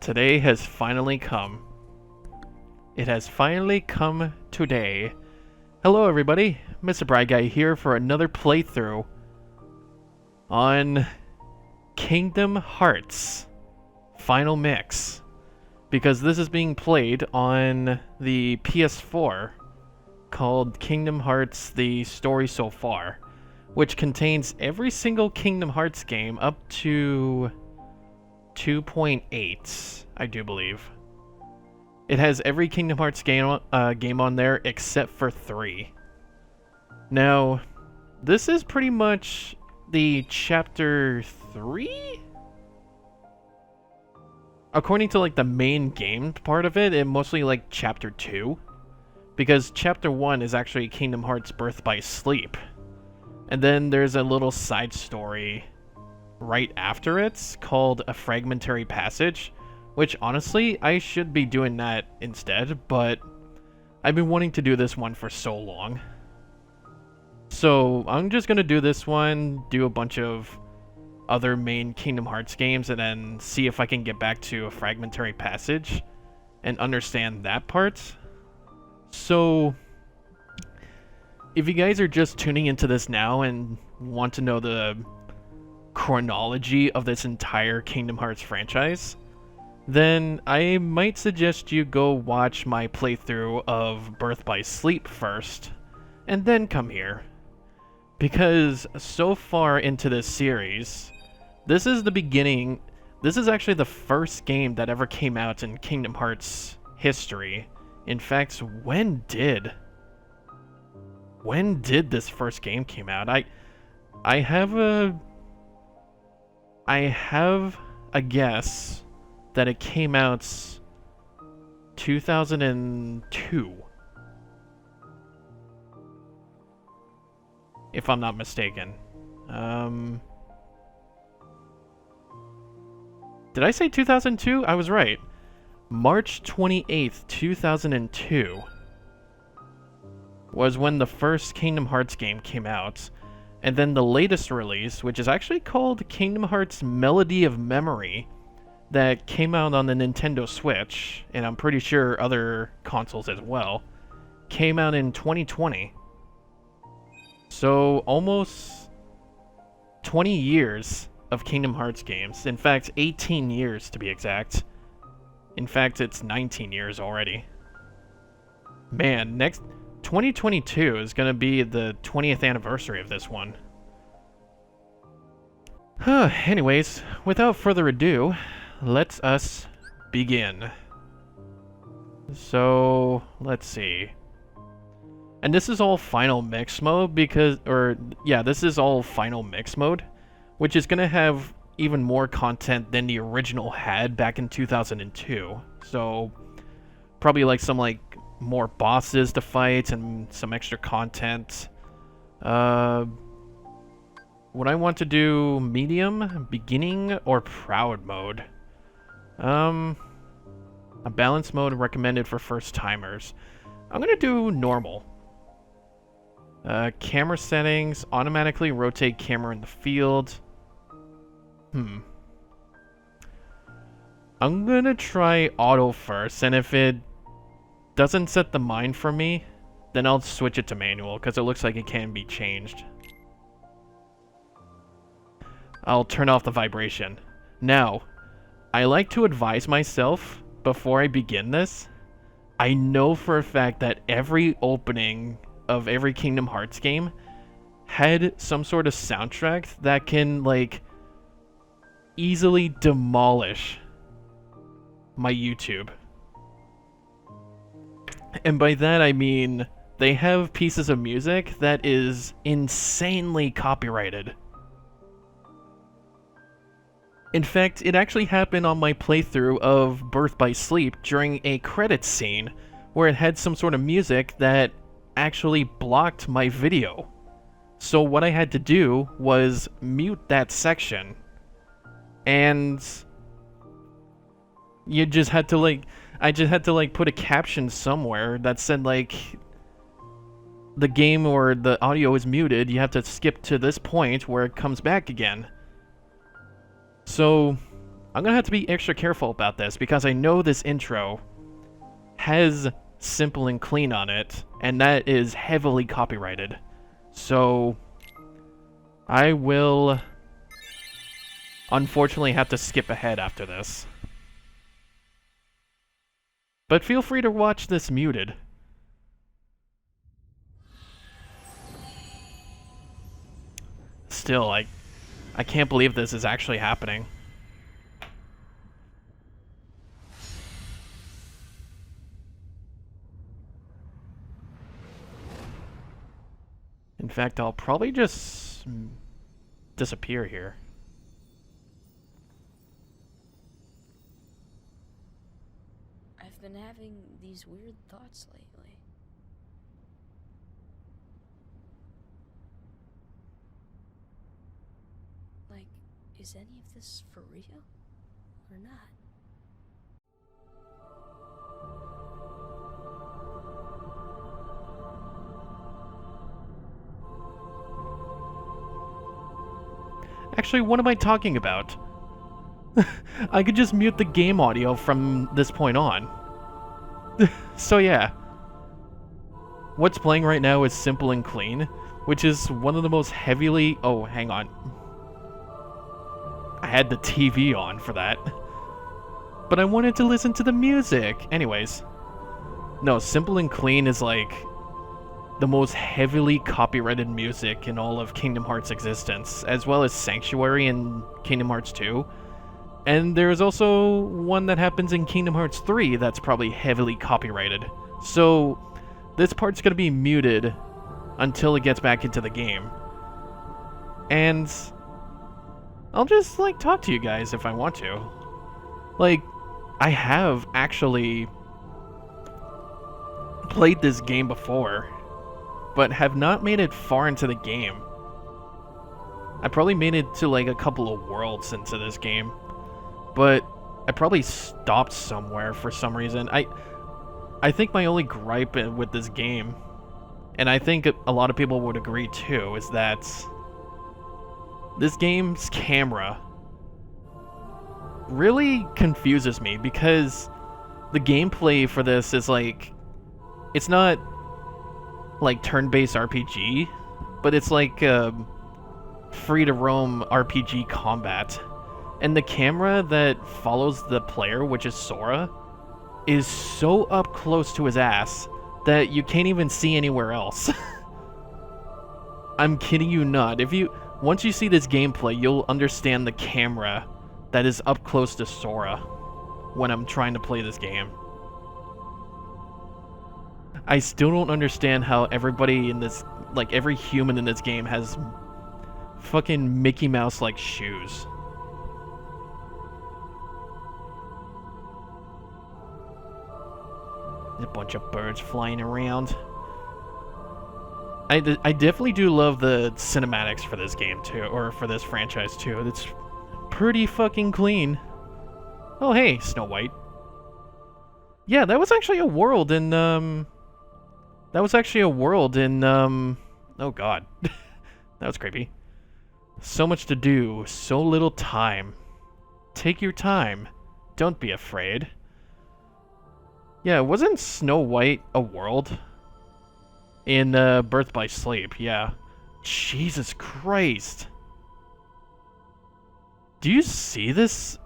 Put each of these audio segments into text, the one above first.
Today has finally come. It has finally come today. Hello everybody, MisterBriGuy here for another playthrough on Kingdom Hearts Final Mix. Because this is being played on the PS4 called Kingdom Hearts The Story So Far, which contains every single Kingdom Hearts game up to 2.8, I do believe. It has every Kingdom Hearts game on there except for 3. Now, this is pretty much the chapter 3? According to like the main game part of it, mostly like chapter 2. Because chapter 1 is actually Kingdom Hearts Birth by Sleep. And then there's a little side story right after it called A Fragmentary Passage, which honestly I should be doing that instead, but I've been wanting to do this one for so long. So I'm just gonna do this one, do a bunch of other main Kingdom Hearts games, and then see if I can get back to A Fragmentary Passage and understand that part. So if you guys are just tuning into this now and want to know the chronology of this entire Kingdom Hearts franchise, then I might suggest you go watch my playthrough of Birth by Sleep first, and then come here. Because so far into this series, this is the beginning. This is actually the first game that ever came out in Kingdom Hearts history. In fact, when did this first game came out? I have a guess that it came out 2002. If I'm not mistaken. Did I say 2002? I was right. March 28th, 2002 was when the first Kingdom Hearts game came out. And then the latest release, which is actually called Kingdom Hearts Melody of Memory, that came out on the Nintendo Switch, and I'm pretty sure other consoles as well, came out in 2020. So almost 20 years of Kingdom Hearts games. In fact, 18 years to be exact. In fact, it's 19 years already. Man, next 2022 is going to be the 20th anniversary of this one. Anyways, without further ado, let us begin. So, let's see. And this is all final mix mode this is all final mix mode, which is going to have even more content than the original had back in 2002. So, probably like some more bosses to fight and some extra content. Would I want to do medium, beginning, or proud mode? A balance mode recommended for first timers. I'm gonna do normal. Camera settings, automatically rotate camera in the field. I'm gonna try auto first, and if it doesn't set the mind for me, then I'll switch it to manual, because it looks like it can be changed. I'll turn off the vibration. Now, I like to advise myself before I begin this. I know for a fact that every opening of every Kingdom Hearts game had some sort of soundtrack that can, easily demolish my YouTube. And by that I mean they have pieces of music that is insanely copyrighted. In fact, it actually happened on my playthrough of Birth by Sleep during a credits scene where it had some sort of music that actually blocked my video. So what I had to do was mute that section. And you just had to I just had to put a caption somewhere that said the game or the audio is muted, you have to skip to this point where it comes back again. So I'm gonna have to be extra careful about this because I know this intro has simple and clean on it, and that is heavily copyrighted. So I will unfortunately have to skip ahead after this. But feel free to watch this muted. Still, I can't believe this is actually happening. In fact, I'll probably just disappear here. I've been having these weird thoughts lately. Like, is any of this for real or not? Actually, what am I talking about? I could just mute the game audio from this point on. So yeah. What's playing right now is Simple and Clean, which is one of the most heavily... Oh, hang on. I had the TV on for that. But I wanted to listen to the music. Anyways. No, Simple and Clean is like the most heavily copyrighted music in all of Kingdom Hearts' existence, as well as Sanctuary in Kingdom Hearts 2. And there's also one that happens in Kingdom Hearts 3 that's probably heavily copyrighted. So this part's gonna be muted until it gets back into the game. And I'll just, like, talk to you guys if I want to. Like, I have actually played this game before, but have not made it far into the game. I probably made it to like a couple of worlds into this game, but I probably stopped somewhere for some reason. I think my only gripe with this game, and I think a lot of people would agree too, is that this game's camera really confuses me because the gameplay for this is like, it's not like turn-based RPG, but it's like free-to-roam RPG combat. And the camera that follows the player, which is Sora, is so up close to his ass that you can't even see anywhere else. I'm kidding you not. Once you see this gameplay, you'll understand the camera that is up close to Sora when I'm trying to play this game. I still don't understand how everybody in this, like every human in this game, has fucking Mickey Mouse-like shoes. There's a bunch of birds flying around. I definitely do love the cinematics for this game too, or for this franchise too. It's pretty fucking clean. Oh hey, Snow White. Yeah, that was actually a world in oh god. That was creepy. So much to do, so little time. Take your time. Don't be afraid. Yeah, wasn't Snow White a world? In Birth by Sleep, yeah. Jesus Christ. Do you see this?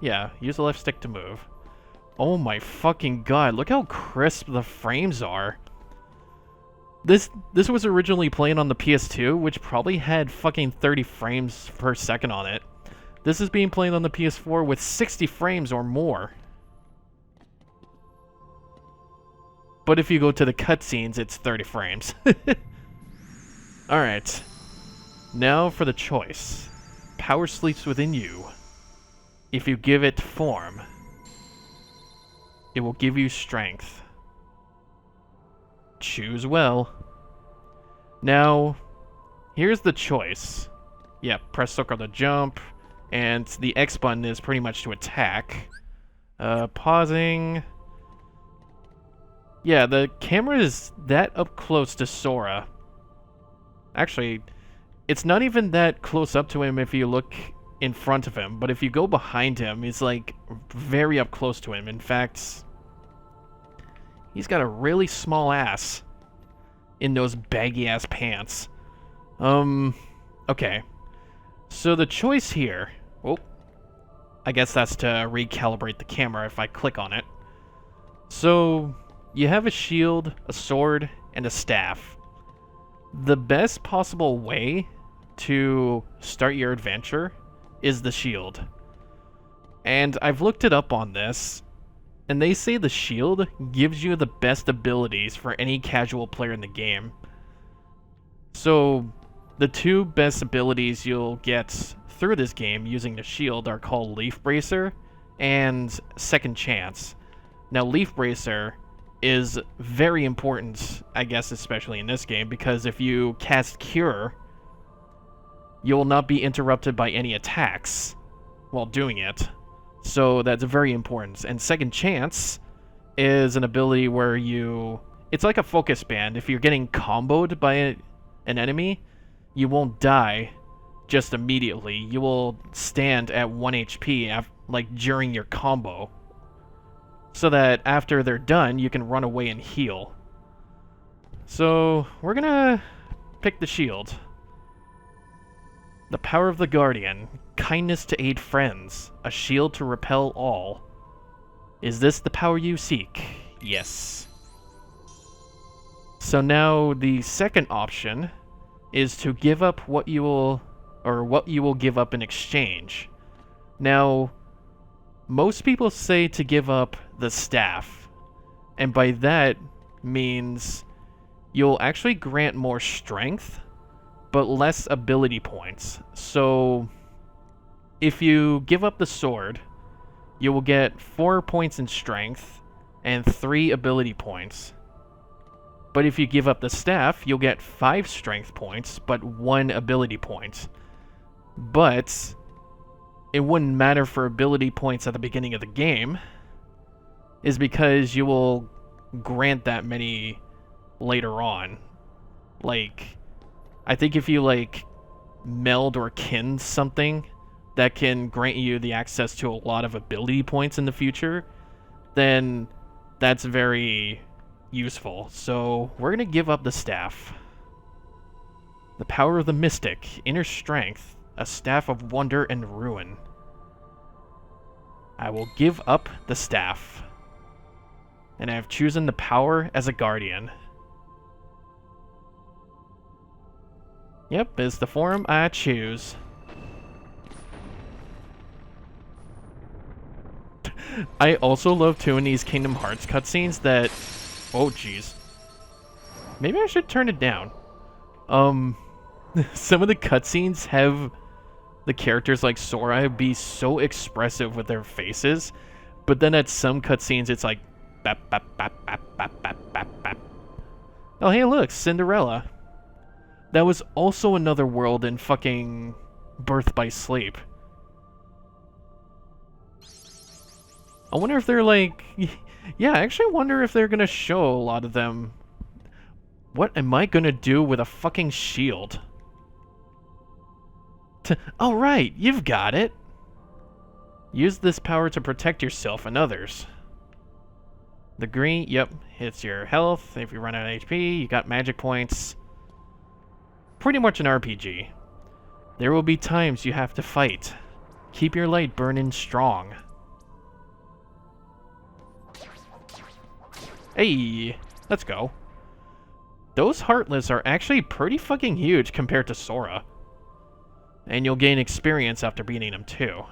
Yeah, use the left stick to move. Oh my fucking god, look how crisp the frames are. This was originally playing on the PS2, which probably had fucking 30 frames per second on it. This is being played on the PS4 with 60 frames or more. But if you go to the cutscenes, it's 30 frames. Alright. Now for the choice. Power sleeps within you. If you give it form, it will give you strength. Choose well. Now, here's the choice. Yeah, press circle to jump, and the X button is pretty much to attack. Pausing. Yeah, the camera is that up close to Sora. Actually, it's not even that close up to him if you look in front of him, but if you go behind him, he's like very up close to him. In fact, he's got a really small ass in those baggy ass pants. Okay. So the choice here, oh, I guess that's to recalibrate the camera if I click on it. So you have a shield, a sword, and a staff. The best possible way to start your adventure is the shield. And I've looked it up on this, and they say the shield gives you the best abilities for any casual player in the game. So the two best abilities you'll get through this game using the shield are called Leaf Bracer and Second Chance. Now, Leaf Bracer is very important, I guess, especially in this game, because if you cast Cure, you will not be interrupted by any attacks while doing it. So that's very important. And Second Chance is an ability where it's like a focus band. If you're getting comboed by an enemy, you won't die just immediately. You will stand at 1 HP like during your combo, so that after they're done, you can run away and heal. So we're gonna pick the shield. The power of the Guardian, kindness to aid friends, a shield to repel all. Is this the power you seek? Yes. So now the second option is to give up what you will give up in exchange. Now, most people say to give up the staff, and by that means you'll actually grant more strength, but less ability points. So, if you give up the sword, you will get 4 points in strength and 3 ability points. But if you give up the staff, you'll get 5 strength points, but 1 ability point. But it wouldn't matter for ability points at the beginning of the game, is because you will grant that many later on. Like, I think if you, like, meld or kin something that can grant you the access to a lot of ability points in the future, then that's very useful. So we're going to give up the staff. The power of the mystic, inner strength, a staff of wonder and ruin. I will give up the staff. And I have chosen the power as a guardian. Yep, is the form I choose. I also love too in these Kingdom Hearts cutscenes that... Oh, jeez. Maybe I should turn it down. Some of the cutscenes have the characters like Sora be so expressive with their faces, but then at some cutscenes it's like... Bap, bap, bap, bap, bap, bap, bap, bap. Oh, hey, look, Cinderella. That was also another world in fucking Birth by Sleep. I wonder if they're like... Yeah, I actually wonder if they're gonna show a lot of them. What am I gonna do with a fucking shield? Oh, right, you've got it. Use this power to protect yourself and others. The green, yep, hits your health. If you run out of HP, you got magic points. Pretty much an RPG. There will be times you have to fight. Keep your light burning strong. Hey, let's go. Those Heartless are actually pretty fucking huge compared to Sora. And you'll gain experience after beating them too.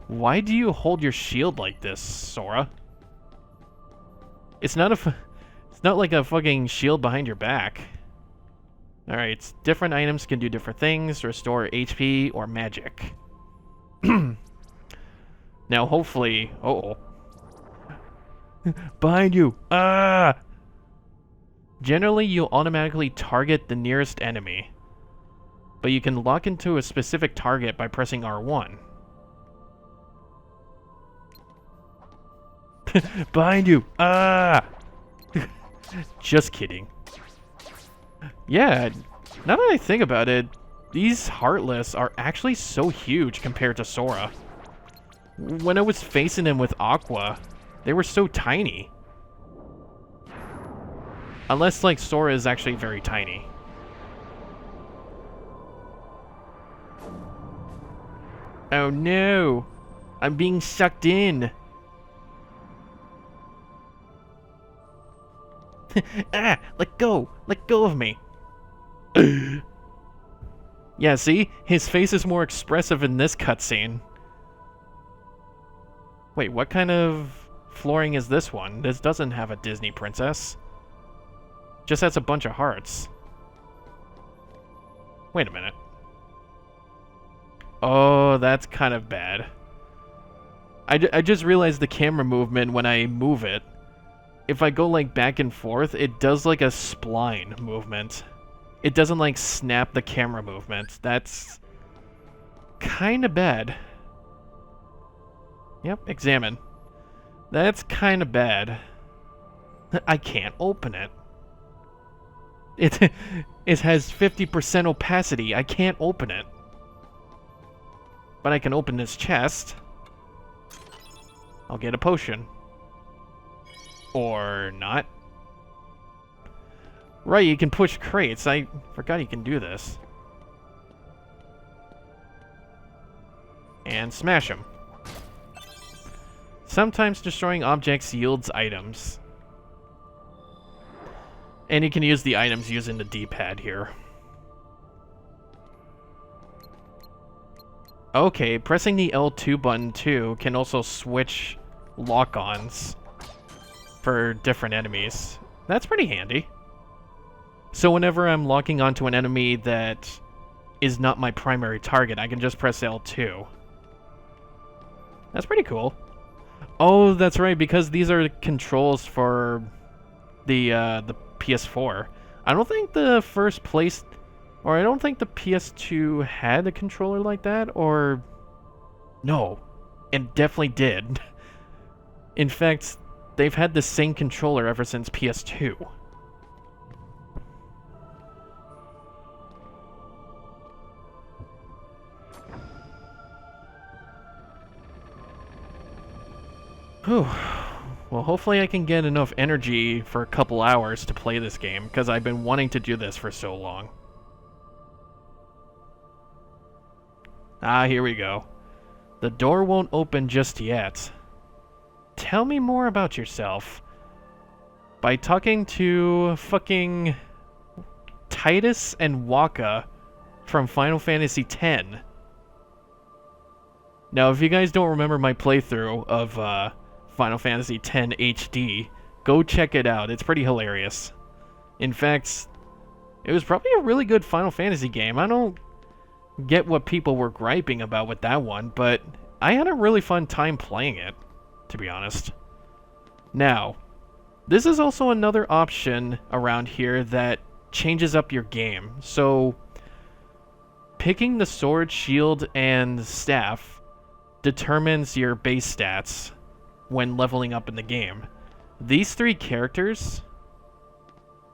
Why do you hold your shield like this, Sora? It's not like a fucking shield behind your back. Alright, different items can do different things, restore HP or magic. Now hopefully... Uh-oh. Behind you! Ah! Generally, you'll automatically target the nearest enemy. But you can lock into a specific target by pressing R1. Behind you! Ah! Just kidding. Yeah, now that I think about it, These Heartless are actually so huge compared to Sora. When I was facing him with Aqua, they were so tiny. Unless, like, Sora is actually very tiny. Oh no! I'm being sucked in! Ah! Let go! Let go of me! Yeah, see? His face is more expressive in this cutscene. Wait, what kind of flooring is this one? This doesn't have a Disney princess. Just has a bunch of hearts. Wait a minute. Oh, that's kind of bad. I just realized the camera movement when I move it. If I go, like, back and forth, it does, like, a spline movement. It doesn't, like, snap the camera movement. That's kind of bad. Yep, examine. That's kind of bad. I can't open it. It has 50% opacity. I can't open it. But I can open this chest. I'll get a potion. Or not. Right, you can push crates. I forgot you can do this. And smash them. Sometimes destroying objects yields items. And you can use the items using the D-pad here. Okay, pressing the L2 button too can also switch lock-ons for different enemies. That's pretty handy. So whenever I'm locking onto an enemy that is not my primary target, I can just press L2. That's pretty cool. Oh, that's right, because these are controls for the PS4. I don't think the first place, or I don't think the PS2 had a controller like that, or no, it definitely did. In fact, they've had the same controller ever since PS2. Whew. Well, hopefully I can get enough energy for a couple hours to play this game, because I've been wanting to do this for so long. Ah, here we go. The door won't open just yet. Tell me more about yourself. By talking to fucking Titus and Waka from Final Fantasy X. Now, if you guys don't remember my playthrough of Final Fantasy X HD, go check it out. It's pretty hilarious. In fact, it was probably a really good Final Fantasy game. I don't get what people were griping about with that one, but I had a really fun time playing it, to be honest. Now, this is also another option around here that changes up your game. So, picking the sword, shield, and staff determines your base stats when leveling up in the game. These three characters,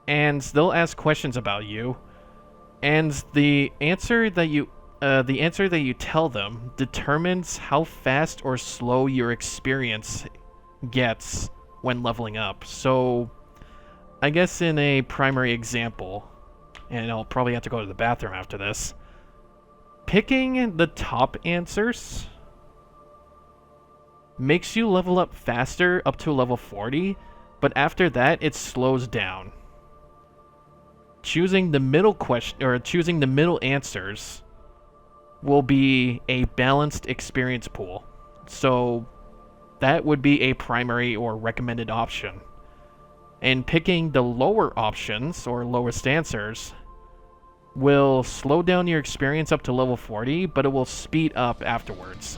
and they'll ask questions about you, and the answer that you tell them determines how fast or slow your experience gets when leveling up. So, I guess in a primary example, and I'll probably have to go to the bathroom after this, picking the top answers makes you level up faster up to level 40, but after that it slows down. Choosing the middle question, or choosing the middle answers, will be a balanced experience pool. So that would be a primary or recommended option. And picking the lower options, or lowest answers, will slow down your experience up to level 40, but it will speed up afterwards.